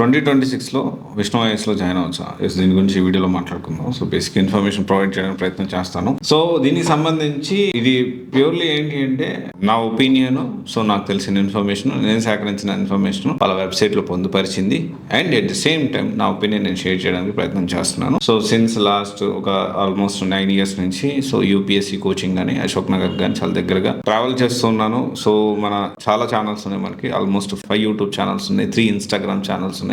2026లో Vishnu ఐఏఎస్లో join అవ్వచ్చా? దీని గురించి ఈ వీడియోలో మాట్లాడుకుందాం. సో బేసిక్ ఇన్ఫర్మేషన్ ప్రొవైడ్ చేయడానికి ప్రయత్నం చేస్తాను. సో దీనికి సంబంధించి ఇది ప్యూర్లీ ఏంటి అంటే నా ఒపీనియన్. సో నాకు తెలిసిన ఇన్ఫర్మేషన్, నేను సేకరించిన ఇన్ఫర్మేషన్ వాళ్ళ వెబ్సైట్లో పొందుపరిచింది. And at the same time నా ఒపీనియన్ నేను షేర్ చేయడానికి ప్రయత్నం చేస్తున్నాను. సో సిన్స్ లాస్ట్ ఒక ఆల్మోస్ట్ 9 years నుంచి సో యూపీఎస్సీ కోచింగ్ కానీ అశోక్ నగర్ కానీ చాలా దగ్గరగా ట్రావెల్ చేస్తున్నాను. సో మన చాలా ఛానల్స్ ఉన్నాయి, మనకి ఆల్మోస్ట్ 5 యూట్యూబ్ ఛానల్స్ ఉన్నాయి, 3 ఇన్స్టాగ్రామ్ ఛానల్స్ ఉన్నాయి.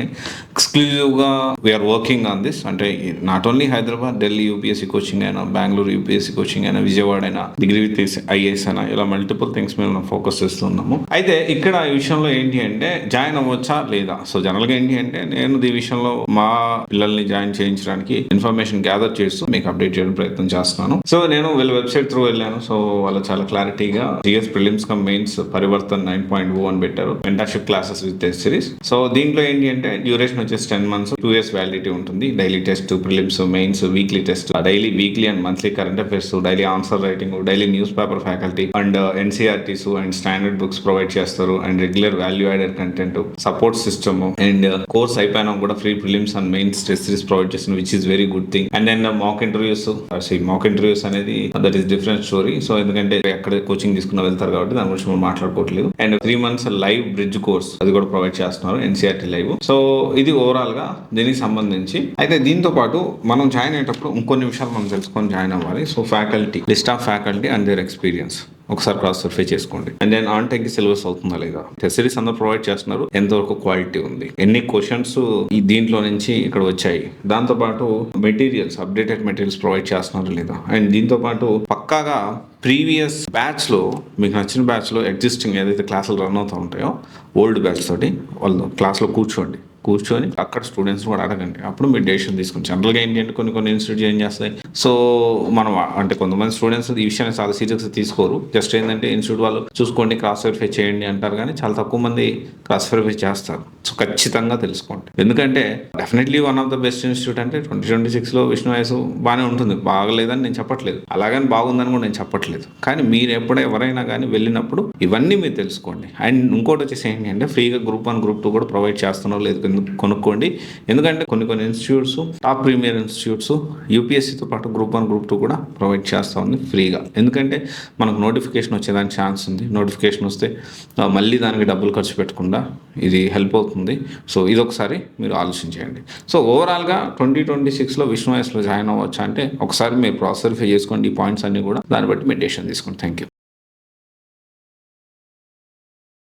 ఎక్స్క్లూజివ్గా వీఆర్ వర్కింగ్ ఆన్ దిస్. అంటే not only Hyderabad, Delhi UPSC coaching అయినా, బెంగళూరు యూపీఎస్సీ కోచింగ్ అయినా, విజయవాడ అయినా, డిగ్రీ విత్ ఐఏఎస్ అయినా, ఇలా మల్టిపుల్ థింగ్స్ మీద మనం ఫోకస్ చేస్తున్నాము. అయితే ఇక్కడ ఈ విషయంలో ఏంటి అంటే జాయిన్ అవ్వచ్చా లేదా? సో జనరల్గా ఏంటి అంటే నేను ఈ విషయంలో మా పిల్లల్ని జాయిన్ చేయించడానికి ఇన్ఫర్మేషన్ గ్యాదర్ చేస్తూ మీకు అప్డేట్ చేయడం ప్రయత్నం చేస్తున్నాను. సో నేను వీళ్ళ వెబ్సైట్ త్రూ వెళ్ళాను. సో వాళ్ళు చాలా క్లారిటీగా GS prelims cum mains Parivartan 9.0 అని పెట్టారు. Mentorship classes with test series. So దీంట్లో ఏంటి అంటే డ్యూరేషన్ వచ్చేసి 10 months, 2 years వ్యాలిడిటీ ఉంటుంది. Daily test, prelims, mains, weekly test, daily, weekly and monthly current affairs, daily answer writing, daily newspaper faculty and NCERTs and standard books provide చేస్తారు. And regular value added content, support system and course అయిపోయినా కూడా free prelims and mains test series provide చేస్తుంది, which is very good thing. And then mock interviews అనేది that is different story. So ఎందుకంటే ఎక్కడ coaching తీసుకున్న వెళ్తారు కాబట్టి దాని గురించి మనం మాట్లాడుకోవట్లేదు. And 3 months live bridge course అది కూడా ప్రొవైడ్ చేస్తున్నారు, ఎన్సీఆర్టీ లైవ్. సో ఇది ఓవరాల్ గా దీనికి సంబంధించి. అయితే దీంతో పాటు మనం జాయిన్ అయ్యేటప్పుడు ఇంకొన్ని విషయాలు మనం తెలుసుకొని జాయిన్ అవ్వాలి. So faculty, list of faculty and their experience ఒకసారి క్రాస్ వెరిఫై చేసుకోండి. And then on time syllabus అవుతుందా లేదా, టెస్ట్ సిరీస్ అందరూ ప్రొవైడ్ చేస్తున్నారు, ఎంతవరకు క్వాలిటీ ఉంది, ఎన్ని క్వశ్చన్స్ ఈ దీంట్లో నుంచి ఇక్కడ వచ్చాయి, దాంతో పాటు మెటీరియల్స్, అప్డేటెడ్ మెటీరియల్స్ ప్రొవైడ్ చేస్తున్నారు లేదా. అండ్ దీంతో పాటు పక్కాగా ప్రీవియస్ బ్యాచ్ లో మీకు నచ్చిన బ్యాచ్ లో ఎగ్జిస్టింగ్ ఏదైతే క్లాసులు రన్ అవుతూ ఉంటాయో ఓల్డ్ బ్యాచ్ తోటి వాళ్ళు క్లాస్లో కూర్చొని అక్కడ స్టూడెంట్స్ కూడా అడగండి. అప్పుడు మీరు డెసిషన్ తీసుకుని. జనరల్గా ఏంటి అంటే కొన్ని ఇన్స్టిట్యూట్ ఏం చేస్తాయి, సో మనం అంటే కొంతమంది స్టూడెంట్స్ ఈ విషయాన్ని చాలా సీరియస్గా తీసుకోరు. జస్ట్ ఏంటంటే ఇన్స్టిట్యూట్ వాళ్ళు చూసుకోండి, క్రాస్ వెరిఫై చేయండి అంటారు, కానీ చాలా తక్కువ మంది క్రాస్ వెరిఫై చేస్తారు. సో ఖచ్చితంగా తెలుసుకోండి. ఎందుకంటే definitely one of the best institute అంటే 2026లో విష్ణు ఐఏఎస్ బాగానే ఉంటుంది. బాగలేదని నేను చెప్పట్లేదు, అలాగని బాగుందని కూడా నేను చెప్పట్లేదు. కానీ మీరు ఎవరైనా కానీ వెళ్ళినప్పుడు ఇవన్నీ మీరు తెలుసుకోండి. అండ్ ఇంకోటి వచ్చేసి ఏంటి అంటే ఫ్రీగా గ్రూప్ 1, గ్రూప్ 2 కూడా ప్రొవైడ్ చేస్తున్నారు, లేదు కొనుక్కోండి. ఎందుకంటే కొన్ని ఇన్స్టిట్యూట్స్, టాప్ ప్రీమియర్ ఇన్స్టిట్యూట్స్ యూపీఎస్సీతో పాటు గ్రూప్ 1, గ్రూప్ 2 కూడా ప్రొవైడ్ చేస్తూ ఉంది ఫ్రీగా. ఎందుకంటే మనకు నోటిఫికేషన్ వచ్చేదానికి ఛాన్స్ ఉంది. నోటిఫికేషన్ వస్తే మళ్ళీ దానికి డబ్బులు ఖర్చు పెట్టకుండా ఇది హెల్ప్ అవుతుంది. సో ఇది ఒకసారి మీరు ఆలోచించేయండి. సో ఓవరాల్గా 2026లో విష్ణు ఐఏఎస్లో జాయిన్ అవ్వచ్చా అంటే ఒకసారి మీరు క్రాస్ వెరిఫై చేసుకోండి ఈ పాయింట్స్ అన్ని కూడా, దాన్ని బట్టి మీరు డెసిషన్ తీసుకోండి. Thank you.